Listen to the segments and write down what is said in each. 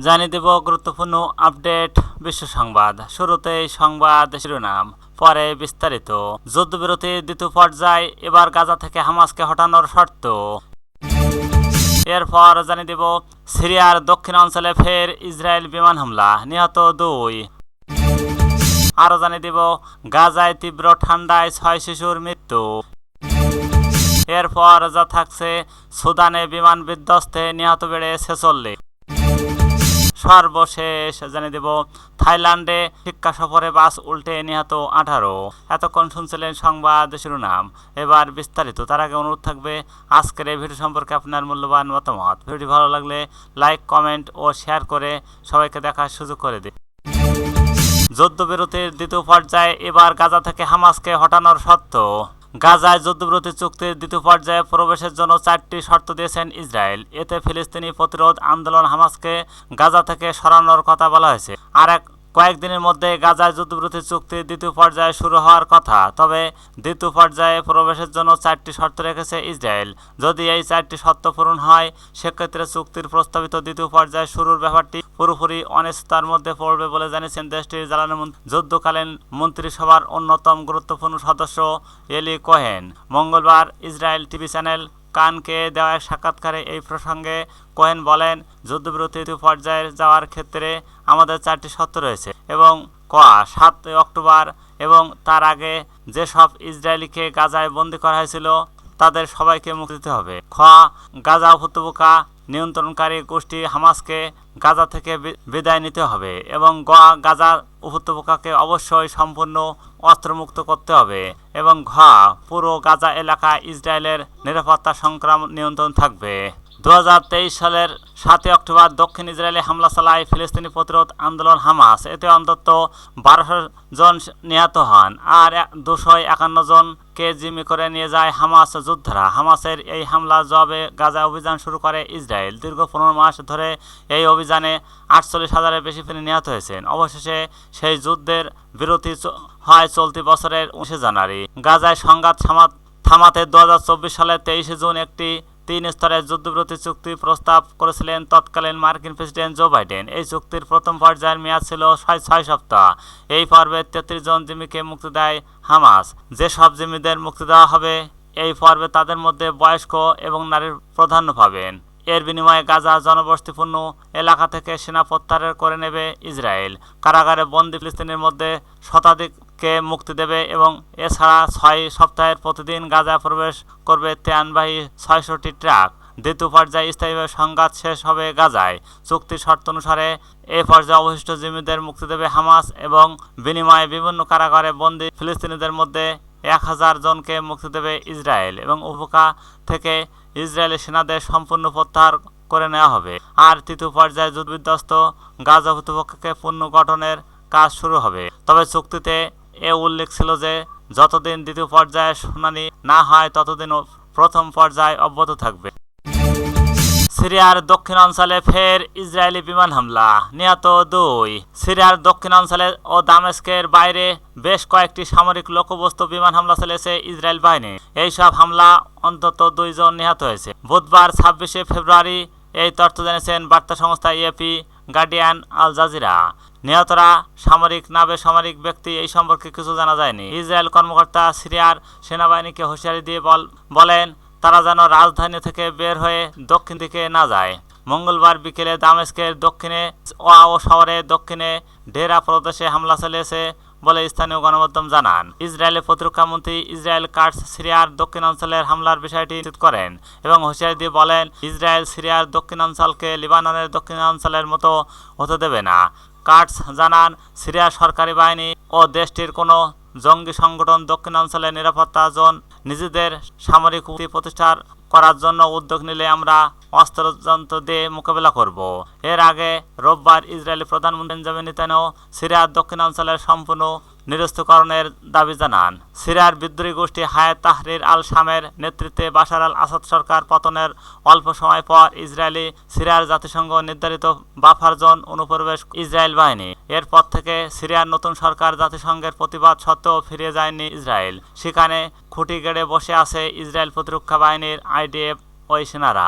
জানিয়ে দেব গুরুত্বপূর্ণ আপডেট বিশ্ব সংবাদ। শুরুতেই সংবাদ শিরোনাম, পরে বিস্তারিত। যুদ্ধবিরতির দ্বিতীয় পর্যায়ে এবার গাজা থেকে হামাসকে হটানোর শর্ত। এরপর জানিয়ে দেব সিরিয়ার দক্ষিণাঞ্চলে ফের ইসরায়েল বিমান হামলা, নিহত 2। আরও জানিয়ে দেব গাজায় তীব্র ঠান্ডায় 6 শিশুর মৃত্যু। এরপর যা থাকছে সুদানে বিমান বিধ্বস্তে নিহত বেড়ে 46। সর্বশেষ জানিয়ে দেব থাইল্যান্ডে শিক্ষা সফরে বাস উল্টে নিহত 18। এতক্ষণ শুনছিলেন সংবাদ শিরোনাম, এবার বিস্তারিত। তার আগে অনুরোধ থাকবে আজকের এই ভিডিও সম্পর্কে আপনার মূল্যবান মতামত। ভিডিওটি ভালো লাগলে লাইক, কমেন্ট ও শেয়ার করে সবাইকে দেখার সুযোগ করে দিন। যুদ্ধবিরতির দ্বিতীয় পর্যায়ে এবার গাজা থেকে হামাসকে হটানোর শর্ত। গাজায় যুদ্ধবিরতি চুক্তির দ্বিতীয় পর্যায়ে প্রবেশের জন্য 4টি শর্ত দিয়েছেন ইসরায়েল। এতে ফিলিস্তিনি প্রতিরোধ আন্দোলন হামাসকে গাজা থেকে সরানোর কথা বলা হয়েছে। আর কয়েকদিনের মধ্যে গাজায় যুদ্ধবিরতি চুক্তির দ্বিতীয় পর্যায়ে শুরু হওয়ার কথা। তবে দ্বিতীয় পর্যায়ে প্রবেশের জন্য 4টি শর্ত রেখেছে ইসরায়েল। যদি এই 4টি শর্ত পূরণ হয়, সেক্ষেত্রে চুক্তির প্রস্তাবিত দ্বিতীয় পর্যায়ে শুরুর ব্যাপারটি পুরোপুরি অনিশ্চয়তার মধ্যে পড়বে বলে জানিয়েছেন দেশটির জ্বালানি মন্ত্রী। যুদ্ধকালীন মন্ত্রিসভার অন্যতম গুরুত্বপূর্ণ সদস্য এলি কোহেন মঙ্গলবার ইসরায়েল টিভি চ্যানেল কানকে দেওয়া এক সাক্ষাৎকারে এই প্রসঙ্গে কোহেন বলেন, যুদ্ধবিরতি পর্যায়ে যাওয়ার ক্ষেত্রে আমাদের 4টি শর্ত রয়েছে এবং 7 অক্টোবর এবং তার আগে যেসব ইসরায়েলিকে গাজায় বন্দী করা হয়েছিল তাদের সবাইকে মুক্তি দিতে হবে। গাজা উপত্যকা নিয়ন্ত্রণকারী গোষ্ঠী হামাসকে গাজা থেকে বিদায় নিতে হবে এবং গাজা উপত্যকাকে অবশ্যই সম্পূর্ণ অস্ত্রমুক্ত করতে হবে এবং পুরো গাজা এলাকা ইসরায়েলের নিরাপত্তা সংগ্রাম নিয়ন্ত্রণ থাকবে। 2023 সালের 7 অক্টোবর দক্ষিণ ইসরায়েলে হামলা চালায় ফিলিস্তিনি প্রতিরোধ আন্দোলন হামাস। এতে অন্তত 1200 জন নিহত হন আর 251 জনকে জিম্মি করে নিয়ে যায় হামাস যোদ্ধারা। হামাসের এই হামলা জবাবে গাজা অভিযান শুরু করে ইসরায়েল। দীর্ঘ 15 মাস ধরে এই অভিযানে 48,000-এর বেশি ফিলিস্তিনি নিহত হয়েছেন। অবশেষে সেই যুদ্ধের বিরতি হয় চলতি বছরের 19 জানুয়ারি। গাজায় সংঘাত থামাতে 2024 সালের 23 জুন একটি 3 স্তরের যুদ্ধবিরতি চুক্তি প্রস্তাব করেছিলেন তৎকালীন মার্কিন প্রেসিডেন্ট জো বাইডেন। এই চুক্তির প্রথম পর্যায়ের মেয়াদ ছিল 6 সপ্তাহ। এই পর্বে 33 জন জিম্মিকে মুক্তি দেয় হামাস। যেসব জিম্মিদের মুক্তি দেওয়া হবে এই পর্বে তাদের মধ্যে বয়স্ক এবং নারীর প্রাধান্য পাবেন। এর বিনিময়ে গাজা জনবসতিপূর্ণ এলাকা থেকে সেনা প্রত্যাহার করে নেবে ইসরায়েল। কারাগারে বন্দী ফিলিস্তিনের মধ্যে শতাধিককে মুক্তি দেবে এবং এছাড়া 6 সপ্তাহের প্রতিদিন গাজা প্রবেশ করবে ত্রাণবাহী 600টি ট্রাক। দ্বিতীয় পর্যায়ে স্থায়ীভাবে সংঘাত শেষ হবে গাজায়। চুক্তির শর্ত অনুসারে এ পর্যায়ে অবশিষ্ট জিম্মিদের মুক্তি দেবে হামাস এবং বিনিময়ে বিভিন্ন কারাগারে বন্দী ফিলিস্তিনিদের মধ্যে 1000 জনকে মুক্তি দেবে ইসরায়েল এবং উপত্যকা থেকে ইসরায়েলি সেনাদের সম্পূর্ণ প্রত্যাহার করে নেওয়া হবে। আর তৃতীয় পর্যায়ে যুদ্ধবিধ্বস্ত গাজা উপত্যকাকে পুনর্গঠনের কাজ শুরু হবে। তবে চুক্তিতে উল্লেখ ছিল যে যতদিন দ্বিতীয় পর্যায়ে শুনানি না হয় ততদিন প্রথম পর্যায়ে অব্যাহত থাকবে। সিরিয়ার দক্ষিণাঞ্চলে ফের ইসরায়েলি বিমান হামলা, নিহত 2। সিরিয়ার দক্ষিণাঞ্চলে ও দামেস্কের বাইরে বেশ কয়েকটি সামরিক লক্ষ্যবস্তু বিমান হামলা চালিয়েছে ইসরায়েল বাহিনী। এইসব হামলা অন্তত 2 জন নিহত হয়েছে। বুধবার 26 ফেব্রুয়ারি এই তথ্য জানিয়েছেন বার্তা সংস্থা এপি, গার্ডিয়ান, আল জাজিরা। নিহতরা সামরিক না বেসামরিক ব্যক্তি এই সম্পর্কে কিছু জানা যায়নি। ইসরায়েল কর্মকর্তা সিরিয়ার সেনাবাহিনীকে হুঁশিয়ারি দিয়ে বলেন তারা যেন রাজধানী থেকে বের হয়ে দক্ষিণ দিকে না যায়। মঙ্গলবার বিকেলে দামেস্কের দক্ষিণে ও শহরের দক্ষিণে ডেরা প্রদেশে হামলা চালিয়েছে বলে স্থানীয় গণমাধ্যম জানান। ইসরায়েলের প্রতিরক্ষা মন্ত্রী ইসরায়েল কাটস সিরিয়ার দক্ষিণাঞ্চলের হামলার বিষয়টি নিশ্চিত করেন এবং হুঁশিয়ারি দিয়ে বলেন, ইসরায়েল সিরিয়ার দক্ষিণাঞ্চলকে লিবাননের দক্ষিণাঞ্চলের মতো হতে দেবে না। কাটস জানান, সিরিয়ার সরকারি বাহিনী ও দেশটির কোনো জঙ্গি সংগঠন দক্ষিণাঞ্চলের নিরাপত্তা জোন নিজেদের সামরিক প্রতিষ্ঠা করার জন্য উদ্যোগ নিলে আমরা অস্ত্রযন্ত্র দিয়ে মোকাবেলা করব। এর আগে রোববার ইসরায়েলি প্রধানমন্ত্রী বেঞ্জামিন নেতানিয়াহু সিরিয়ার দক্ষিণাঞ্চলের সম্পূর্ণ নিরস্ত্রীকরণের দাবি জানান। সিরিয়ার বিদ্রোহী গোষ্ঠী হায়াত তাহরির আল শামের নেতৃত্বে বাশার আল আসাদ সরকার পতনের অল্প সময় পর ইসরায়েলি সিরিয়ার জাতিসংঘ নির্ধারিত বাফার জোন অনুপ্রবেশ ইসরায়েল বাহিনী। এরপর থেকে সিরিয়ার নতুন সরকার জাতিসংঘের প্রতিবাদ সত্ত্বেও ফিরে যায়নি ইসরায়েল। সেখানে খুঁটি গেড়ে বসে আছে ইসরায়েল প্রতিরক্ষা বাহিনীর IDF ওই সেনারা।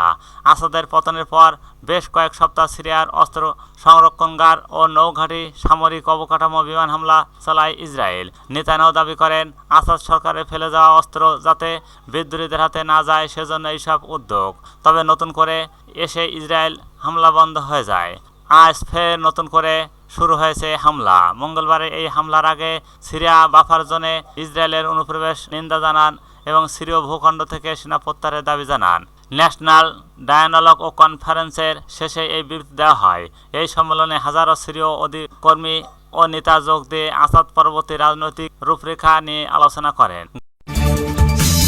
আসাদের পতনের পর বেশ কয়েক সপ্তাহ সিরিয়ার অস্ত্র সংরক্ষণগার ও নৌঘাঁটি সামরিক অবকাঠামো বিমান হামলা চালায় ইসরায়েল। নেতানিয়াহু দাবি করেন, আসাদ সরকারের ফেলে যাওয়া অস্ত্র যাতে বিদ্রোহীদের হাতে না যায় সেজন্য এইসব উদ্যোগ। তবে নতুন করে এসে ইসরায়েল হামলা বন্ধ হয়ে যায়। আজ ফের নতুন করে শুরু হয়েছে হামলা। মঙ্গলবারে এই হামলার আগে সিরিয়া বাফার জোনে ইসরায়েলের অনুপ্রবেশ নিন্দা জানান এবং সিরীয় ভূখণ্ড থেকে সেনা প্রত্যাহারের দাবি জানান। ন্যাশনাল ডায়ালগ ও কনফারেন্সের শেষে এই বিবৃতি দেওয়া হয়। এই সম্মেলনে হাজারো সিরীয় কর্মী ও নেতা যোগ দিয়ে আসাদ পরবর্তী রাজনৈতিক রূপরেখা নিয়ে আলোচনা করেন।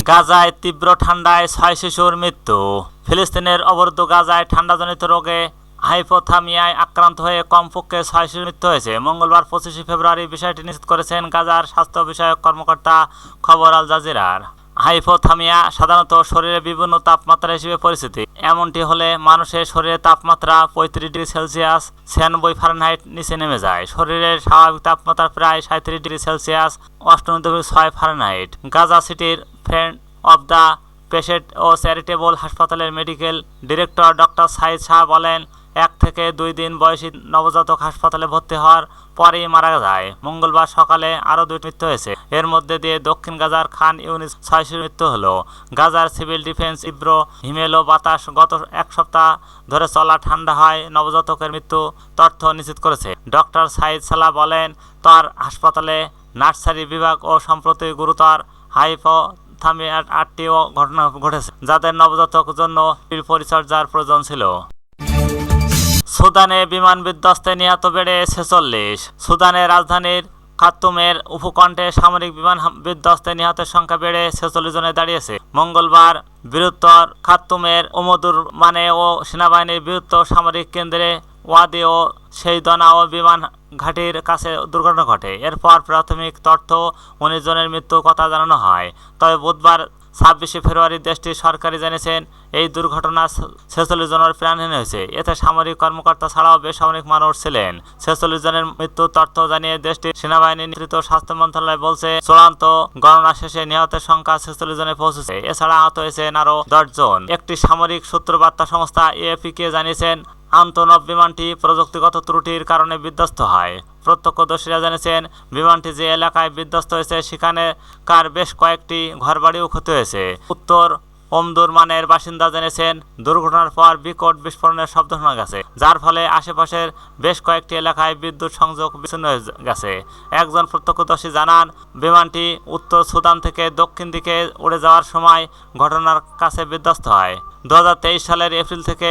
গাজায় তীব্র ঠান্ডায় 6 শিশুর মৃত্যু। ফিলিস্তিনের অবরুদ্ধ গাজায় ঠান্ডাজনিত রোগে হাইপোথামিয়ায় আক্রান্ত হয়ে কমপক্ষে 6 শিশুর মৃত্যু হয়েছে। মঙ্গলবার 25 ফেব্রুয়ারি বিষয়টি নিশ্চিত করেছেন গাজার স্বাস্থ্য বিষয়ক কর্মকর্তা খবর আল জাজিরার। হাইপোথামিয়া সাধারণত শরীরে বিভিন্ন তাপমাত্রা হিসেবে পরিচিত। এমনটি হলে মানুষের শরীরের তাপমাত্রা 35 ডিগ্রি সেলসিয়াস 96 ফারেনহাইট নিচে নেমে যায়। শরীরের স্বাভাবিক তাপমাত্রা প্রায় 37 ডিগ্রি সেলসিয়াস 98.6 ফারেনহাইট। গাজা সিটির ফ্রেন্ড অব দ্য পেশেন্ট ও চ্যারিটেবল হাসপাতালের medical director doctor Saeed Shah বলেন, 1 থেকে 2 দিন বয়সী নবজাতক হাসপাতালে ভর্তি হওয়ার পরেই মারা যায়। মঙ্গলবার সকালে আরও 2টি মৃত্যু হয়েছে। এর মধ্যে দিয়ে দক্ষিণ গাজার খান ইউনিস 6 শিশুর মৃত্যু হলো। গাজার সিভিল ডিফেন্স তীব্র হিমেলো বাতাস গত 1 সপ্তাহ ধরে চলা ঠান্ডা হয় নবজাতকের মৃত্যু তথ্য নিশ্চিত করেছে। ডক্টর সাইদ সালাহ বলেন, তার হাসপাতালে নার্সারি বিভাগ ও সম্প্রতি গুরুতর হাইপোথামিয়ার 8টিও ঘটনা ঘটেছে, যাদের নবজাতক জন্য পরিচর্যার প্রয়োজন ছিল। সুদানে বিমান বিধ্বস্তে নিহত বেড়ে 46। সুদানের রাজধানীর খার্তুমের উপকণ্ঠে সামরিক বিমান বিধ্বস্তে নিহতের সংখ্যা বেড়ে 46 জনে দাঁড়িয়েছে। মঙ্গলবার বৃহত্তর খার্তুমের ওমদুরমানে ও সেনাবাহিনীর বৃহত্তর সামরিক কেন্দ্রে ওয়াদি ও সেইদনা ও বিমান ঘাঁটির কাছে দুর্ঘটনা ঘটে। এরপর প্রাথমিক তথ্য 19 জনের মৃত্যুর কথা জানানো হয়। তবে বুধবার 26 ফেব্রুয়ারি দেশটির সরকারি জানিয়েছেন, এই দুর্ঘটনা 46 জনের প্রাণহানি হয়েছে। এতে সামরিক কর্মকর্তা ছাড়াও বেসামরিক মানুষ ছিলেন। 46 জনের মৃত্যুর তথ্য জানিয়ে দেশটির সেনাবাহিনী নেতৃত্ব স্বাস্থ্য মন্ত্রণালয় বলছে, চূড়ান্ত গণনা শেষে নিহতের সংখ্যা 46 জনে পৌঁছেছে। এছাড়া আহত হয়েছেন আরও 10 জন। একটি সামরিক সূত্র বার্তা সংস্থা এএফপিকে জানিয়েছেন, আন্তনব বিমানটি প্রযুক্তিগত ত্রুটির কারণে বিধ্বস্ত হয়। প্রত্যক্ষদর্শীরা জানিয়েছেন, বিমানটি যে এলাকায় বিধ্বস্ত হয়েছে সেখানকার বেশ কয়েকটি ঘরবাড়িও ক্ষতি হয়েছে। উত্তর ওমদুরমানের বাসিন্দা জানিয়েছেন, দুর্ঘটনার পর বিকট বিস্ফোরণের শব্দ শোনা গেছে, যার ফলে আশেপাশের বেশ কয়েকটি এলাকায় বিদ্যুৎ সংযোগ বিচ্ছিন্ন হয়ে গেছে। একজন প্রত্যক্ষদর্শী জানান, বিমানটি উত্তর সুদান থেকে দক্ষিণ দিকে উড়ে যাওয়ার সময় ঘটনার কাছে বিধ্বস্ত হয়। 2023 সালের এপ্রিল থেকে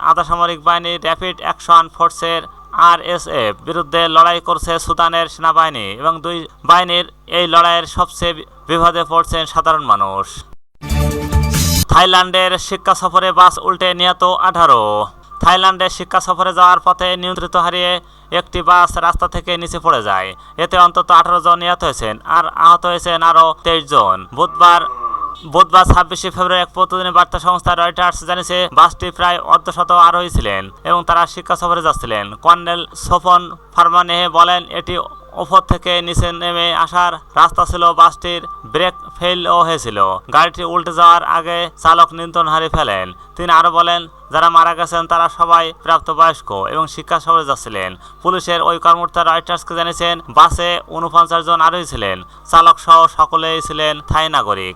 আধা সামরিক বাহিনী র্যাপিড অ্যাকশন ফোর্সের আরএসএফ বিরুদ্ধে লড়াই করছে সুদানের সেনাবাহিনী এবং দুই বাহিনীর এই লড়াইয়ের সবচেয়ে বিপদে পড়ছেন সাধারণ মানুষ। থাইল্যান্ডের শিক্ষা সফরে বাস উল্টে নিহত 18। থাইল্যান্ডে শিক্ষা সফরে যাওয়ার পথে নিয়ন্ত্রণ হারিয়ে একটি বাস রাস্তা থেকে নিচে পড়ে যায়। এতে অন্তত 18 জন নিহত হয়েছেন আর আহত হয়েছেন আরও 23 জন। বুধবার 26 ফেব্রুয়ারি এক প্রতিদিনের বার্তা সংস্থা রয়টার্স জানিয়েছে, বাসটি প্রায় অর্ধশত আরোহী ছিলেন এবং তারা শিক্ষা সফরে যাচ্ছিলেন। কর্নেল সোফন ফারমানেহে বলেন, এটি ওপর থেকে নিচে নেমে আসার রাস্তা ছিল। বাসটির ব্রেক ফেলও হয়েছিল। গাড়িটি উল্টে যাওয়ার আগে চালক নিয়ন্ত্রণ হারিয়ে ফেলেন। তিনি আরও বলেন, যারা মারা গেছেন তারা সবাই প্রাপ্তবয়স্ক এবং শিক্ষা সফরে যাচ্ছিলেন। পুলিশের ওই কর্মকর্তা রয়টার্সকে জানিয়েছেন, বাসে 49 জন আরোহী ছিলেন। চালক সহ সকলেই ছিলেন থাই নাগরিক।